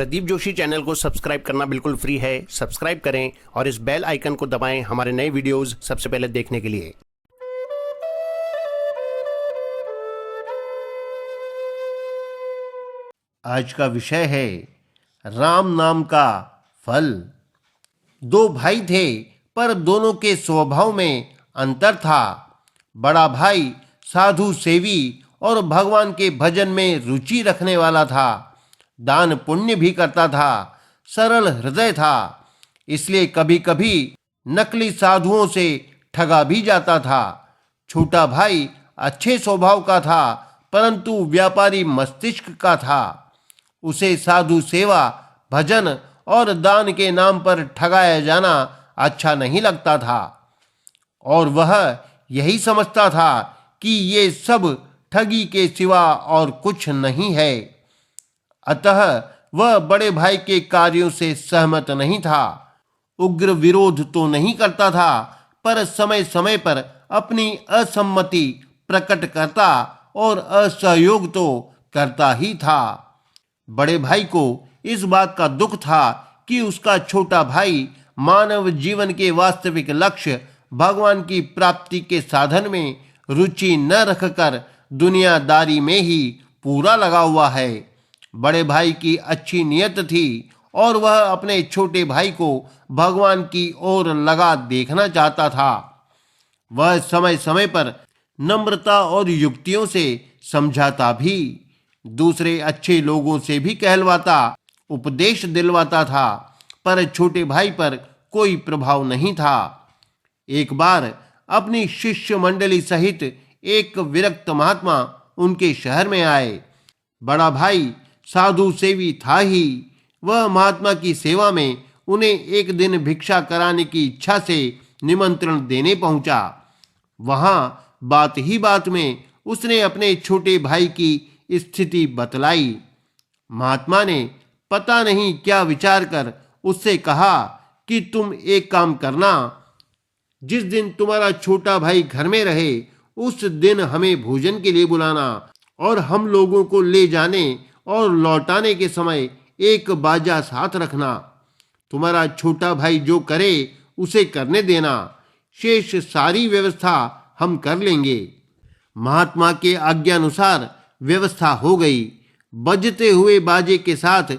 Pradeep Joshi channel को subscribe करना बिल्कुल फ्री है। सब्सक्राइब करें और इस बेल आइकन को दबाएं हमारे नए वीडियोस सबसे पहले देखने के लिए। आज का विषय है राम नाम का फल। दो भाई थे पर दोनों के स्वभाव में अंतर था। बड़ा भाई साधु सेवी और भगवान के भजन में रुचि रखने वाला था। दान पुण्य भी करता था, सरल हृदय था, इसलिए कभी कभी नकली साधुओं से ठगा भी जाता था। छोटा भाई अच्छे स्वभाव का था परंतु व्यापारी मस्तिष्क का था। उसे साधु सेवा, भजन और दान के नाम पर ठगाया जाना अच्छा नहीं लगता था और वह यही समझता था कि ये सब ठगी के सिवा और कुछ नहीं है। अतः वह बड़े भाई के कार्यों से सहमत नहीं था। उग्र विरोध तो नहीं करता था पर समय समय पर अपनी असम्मति प्रकट करता और असहयोग तो करता ही था। बड़े भाई को इस बात का दुख था कि उसका छोटा भाई मानव जीवन के वास्तविक लक्ष्य भगवान की प्राप्ति के साधन में रुचि न रखकर दुनियादारी में ही पूरा लगा हुआ है। बड़े भाई की अच्छी नियत थी और वह अपने छोटे भाई को भगवान की ओर लगा देखना चाहता था। वह समय समय पर नम्रता और युक्तियों से समझाता भी, दूसरे अच्छे लोगों से भी कहलवाता, उपदेश दिलवाता था, पर छोटे भाई पर कोई प्रभाव नहीं था। एक बार अपनी शिष्य मंडली सहित एक विरक्त महात्मा उनके शहर में आए। बड़ा भाई साधु सेवी था ही, वह महात्मा की सेवा में उन्हें एक दिन भिक्षा कराने की इच्छा से निमंत्रण देने पहुंचा। वहां बात ही बात में उसने अपने छोटे भाई की स्थिति बतलाई। महात्मा ने पता नहीं क्या विचार कर उससे कहा कि तुम एक काम करना, जिस दिन तुम्हारा छोटा भाई घर में रहे उस दिन हमें भोजन के लिए बुलाना और हम लोगों को ले जाने और लौटाने के समय एक बाजा साथ रखना। तुम्हारा छोटा भाई जो करे उसे करने देना, शेष सारी व्यवस्था हम कर लेंगे। महात्मा के आज्ञानुसार व्यवस्था हो गई। बजते हुए बाजे के साथ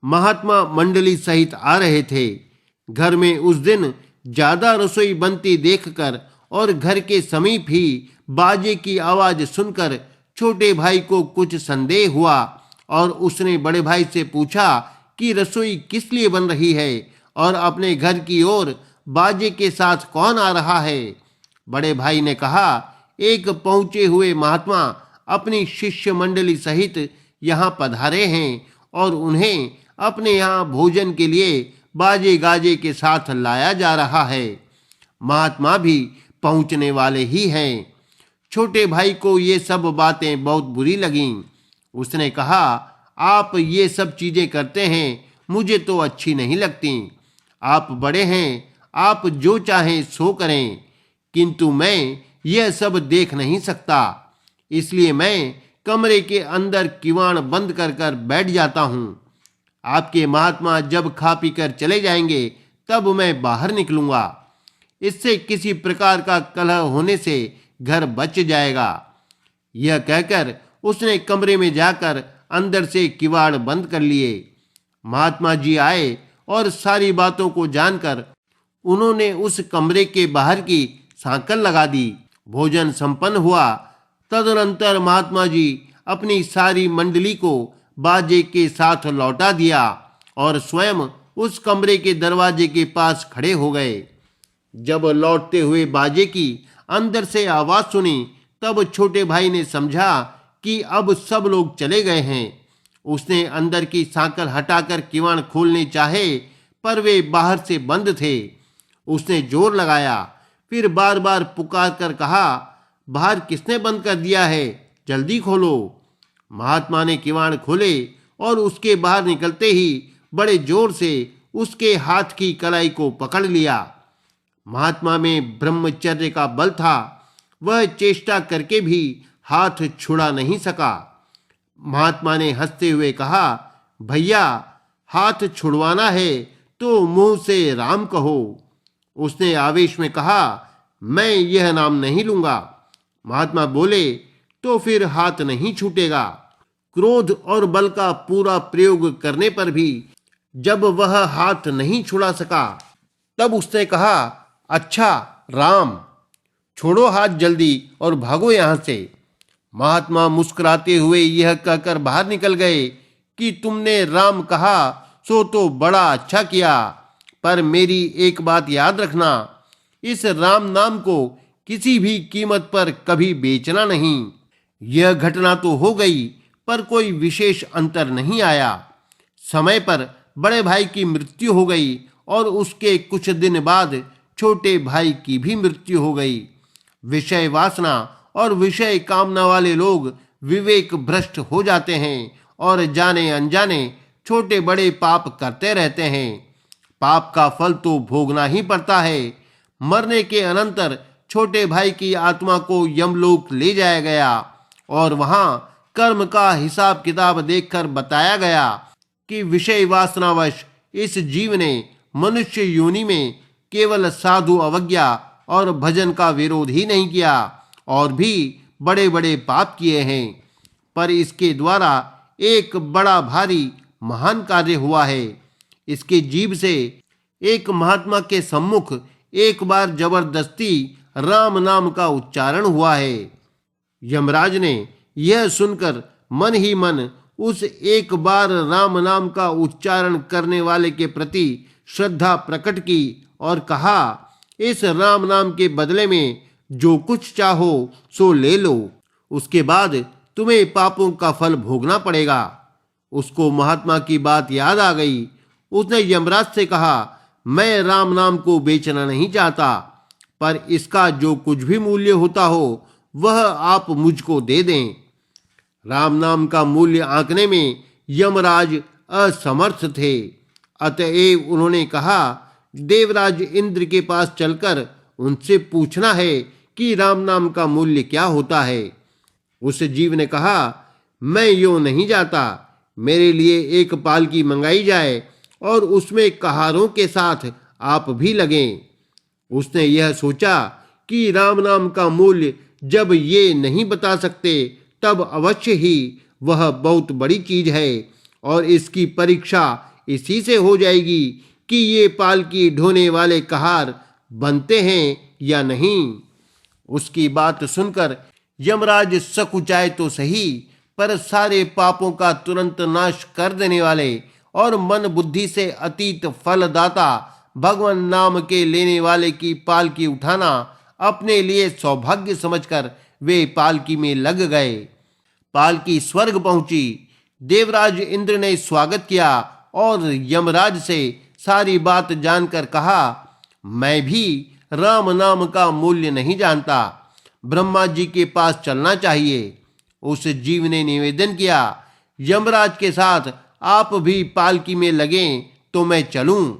महात्मा मंडली सहित आ रहे थे। घर में उस दिन ज्यादा रसोई बनती देखकर और घर के समीप ही बाजे की आवाज सुनकर छोटे भाई को कुछ संदेह हुआ और उसने बड़े भाई से पूछा कि रसोई किस लिए बन रही है और अपने घर की ओर बाजे के साथ कौन आ रहा है। बड़े भाई ने कहा, एक पहुंचे हुए महात्मा अपनी शिष्य मंडली सहित यहाँ पधारे हैं और उन्हें अपने यहाँ भोजन के लिए बाजे गाजे के साथ लाया जा रहा है। महात्मा भी पहुंचने वाले ही हैं। छोटे भाई को ये सब बातें बहुत बुरी लगीं। उसने कहा, आप ये सब चीजें करते हैं, मुझे तो अच्छी नहीं लगती। आप बड़े हैं, आप जो चाहें सो करें, किंतु मैं यह सब देख नहीं सकता, इसलिए मैं कमरे के अंदर किवाड़ बंद कर कर बैठ जाता हूँ। आपके महात्मा जब खा पी कर चले जाएंगे तब मैं बाहर निकलूंगा। इससे किसी प्रकार का कलह होने से घर बच जाएगा। यह कहकर उसने कमरे में जाकर अंदर से किवाड़ बंद कर लिए। महात्मा जी आए और सारी बातों को जानकर उन्होंने उस कमरे के बाहर की सांकल लगा दी। भोजन संपन्न हुआ। तदनंतर महात्मा जी अपनी सारी मंडली को बाजे के साथ लौटा दिया और स्वयं उस कमरे के दरवाजे के पास खड़े हो गए। जब लौटते हुए बाजे की अंदर से आवाज सुनी तब छोटे भाई ने समझा कि अब सब लोग चले गए हैं। उसने अंदर की सांकल हटाकर किवाड़ खोलने चाहे पर वे बाहर से बंद थे। उसने जोर लगाया, फिर बार बार पुकार कर कहा, बाहर किसने बंद कर दिया है, जल्दी खोलो। महात्मा ने किवाड़ खोले और उसके बाहर निकलते ही बड़े जोर से उसके हाथ की कलाई को पकड़ लिया। महात्मा में ब्रह्मचर्य का बल था, वह चेष्टा करके भी हाथ छुड़ा नहीं सका। महात्मा ने हंसते हुए कहा, भैया हाथ छुड़वाना है तो मुंह से राम कहो। उसने आवेश में कहा, मैं यह नाम नहीं लूंगा। महात्मा बोले, तो फिर हाथ नहीं छूटेगा। क्रोध और बल का पूरा प्रयोग करने पर भी जब वह हाथ नहीं छुड़ा सका, तब उसने कहा, अच्छा राम, छोड़ो हाथ जल्दी और भागो यहां से। महात्मा मुस्कुराते हुए यह कहकर बाहर निकल गए कि तुमने राम कहा सो तो बड़ा अच्छा किया, पर मेरी एक बात याद रखना, इस राम नाम को किसी भी कीमत पर कभी बेचना नहीं। यह घटना तो हो गई, पर कोई विशेष अंतर नहीं आया। समय पर बड़े भाई की मृत्यु हो गई और उसके कुछ दिन बाद छोटे भाई की भी मृत्यु हो गई। विषय वासना और विषय कामना वाले लोग विवेक भ्रष्ट हो जाते हैं और जाने अनजाने छोटे बड़े पाप करते रहते हैं। पाप का फल तो भोगना ही पड़ता है। मरने के अनंतर छोटे भाई की आत्मा को यमलोक ले जाया गया और वहां कर्म का हिसाब किताब देखकर बताया गया कि विषय वासनावश इस जीव ने मनुष्य योनि में केवल साधु अवज्ञा और भजन का विरोध ही नहीं किया और भी बड़े बड़े पाप किए हैं, पर इसके द्वारा एक बड़ा भारी महान कार्य हुआ है। इसके जीव से एक महात्मा के सम्मुख एक बार जबरदस्ती राम नाम का उच्चारण हुआ है। यमराज ने यह सुनकर मन ही मन उस एक बार राम नाम का उच्चारण करने वाले के प्रति श्रद्धा प्रकट की और कहा, इस राम नाम के बदले में जो कुछ चाहो सो ले लो, उसके बाद तुम्हें पापों का फल भोगना पड़ेगा। उसको महात्मा की बात याद आ गई। उसने यमराज से कहा, मैं राम नाम को बेचना नहीं चाहता, पर इसका जो कुछ भी मूल्य होता हो वह आप मुझको दे दें। राम नाम का मूल्य आंकने में यमराज असमर्थ थे। अतएव उन्होंने कहा, देवराज इंद्र के पास चलकर उनसे पूछना है कि राम नाम का मूल्य क्या होता है। उस जीव ने कहा, मैं यूं नहीं जाता, मेरे लिए एक पालकी मंगाई जाए और उसमें कहारों के साथ आप भी लगें। उसने यह सोचा कि राम नाम का मूल्य जब ये नहीं बता सकते, तब अवश्य ही वह बहुत बड़ी चीज है और इसकी परीक्षा इसी से हो जाएगी कि ये पालकी ढोने वाले कहार बनते हैं या नहीं। उसकी बात सुनकर यमराज सकुचाए तो सही, पर सारे पापों का तुरंत नाश कर देने वाले और मन बुद्धि से अतीत फलदाता भगवान नाम के लेने वाले की पालकी उठाना अपने लिए सौभाग्य समझकर वे पालकी में लग गए। पालकी स्वर्ग पहुंची। देवराज इंद्र ने स्वागत किया और यमराज से सारी बात जानकर कहा, मैं भी राम नाम का मूल्य नहीं जानता, ब्रह्मा जी के पास चलना चाहिए। उस जीव ने निवेदन किया, यमराज के साथ आप भी पालकी में लगें तो मैं चलूं।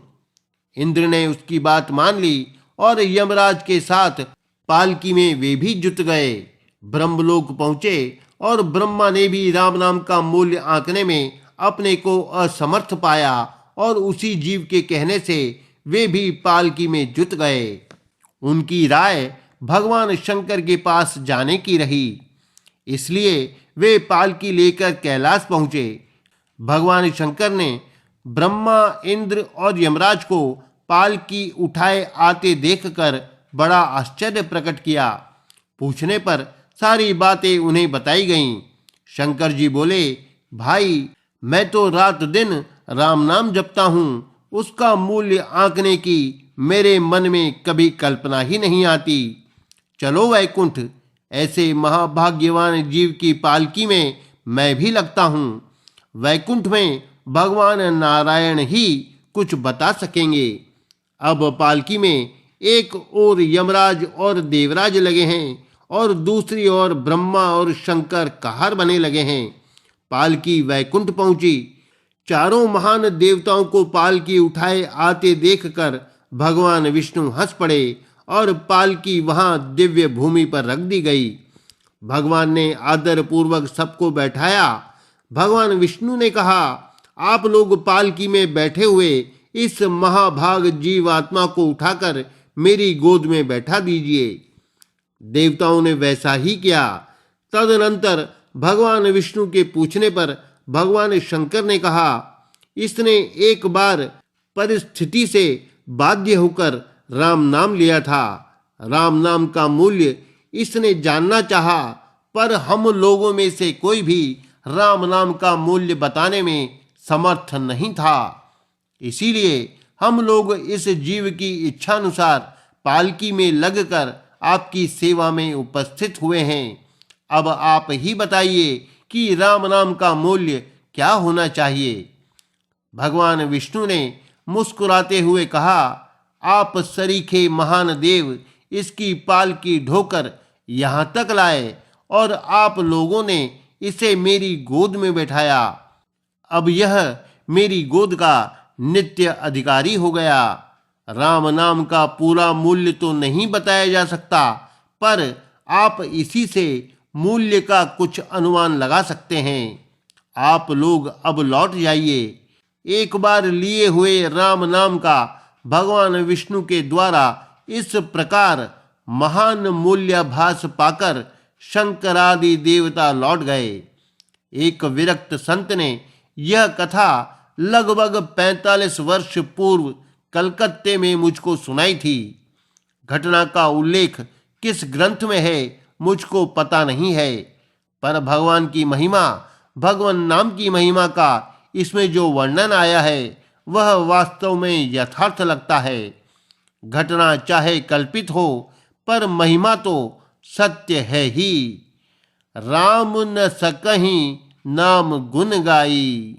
इंद्र ने उसकी बात मान ली और यमराज के साथ पालकी में वे भी जुट गए। ब्रह्मलोक पहुंचे और ब्रह्मा ने भी राम नाम का मूल्य आंकने में अपने को असमर्थ पाया और उसी जीव के कहने से वे भी पालकी में जुट गए। उनकी राय भगवान शंकर के पास जाने की रही, इसलिए वे पालकी लेकर कैलाश पहुंचे। भगवान शंकर ने ब्रह्मा, इंद्र और यमराज को पालकी उठाए आते देखकर बड़ा आश्चर्य प्रकट किया। पूछने पर सारी बातें उन्हें बताई गईं। शंकर जी बोले, भाई, मैं तो रात दिन राम नाम जपता हूँ, उसका मूल्य आंकने की मेरे मन में कभी कल्पना ही नहीं आती। चलो वैकुंठ, ऐसे महाभाग्यवान जीव की पालकी में मैं भी लगता हूँ। वैकुंठ में भगवान नारायण ही कुछ बता सकेंगे। अब पालकी में एक ओर यमराज और देवराज लगे हैं और दूसरी ओर ब्रह्मा और शंकर कहार बने लगे हैं। पालकी वैकुंठ पहुंची। चारों महान देवताओं को पालकी उठाए आते देखकर भगवान विष्णु हंस पड़े और पालकी वहां दिव्य भूमि पर रख दी गई। भगवान ने आदर पूर्वक सबको बैठाया। भगवान विष्णु ने कहा, आप लोग पालकी में बैठे हुए इस महाभाग जीवात्मा को उठाकर मेरी गोद में बैठा दीजिए। देवताओं ने वैसा ही किया। तदनंतर भगवान विष्णु के पूछने पर भगवान शंकर ने कहा, इसने एक बार परिस्थिति से बाध्य होकर राम नाम लिया था। राम नाम का मूल्य इसने जानना चाहा, पर हम लोगों में से कोई भी राम नाम का मूल्य बताने में समर्थ नहीं था। इसीलिए हम लोग इस जीव की इच्छानुसार पालकी में लगकर आपकी सेवा में उपस्थित हुए हैं। अब आप ही बताइए कि राम नाम का मूल्य क्या होना चाहिए। भगवान विष्णु ने मुस्कुराते हुए कहा, आप सरीखे महान देव इसकी पालकी ढोकर यहाँ तक लाए और आप लोगों ने इसे मेरी गोद में बैठाया। अब यह मेरी गोद का नित्य अधिकारी हो गया। राम नाम का पूरा मूल्य तो नहीं बताया जा सकता, पर आप इसी से मूल्य का कुछ अनुमान लगा सकते हैं। आप लोग अब लौट जाइए। एक बार लिए हुए राम नाम का भगवान विष्णु के द्वारा इस प्रकार महान मूल्याभास पाकर शंकरादि देवता लौट गए। एक विरक्त संत ने यह कथा लगभग 45 वर्ष पूर्व कलकत्ते में मुझको सुनाई थी। घटना का उल्लेख किस ग्रंथ में है मुझको पता नहीं है, पर भगवान की महिमा, भगवान नाम की महिमा का इसमें जो वर्णन आया है वह वास्तव में यथार्थ लगता है। घटना चाहे कल्पित हो, पर महिमा तो सत्य है ही। राम न सकहीं नाम गुण गाई।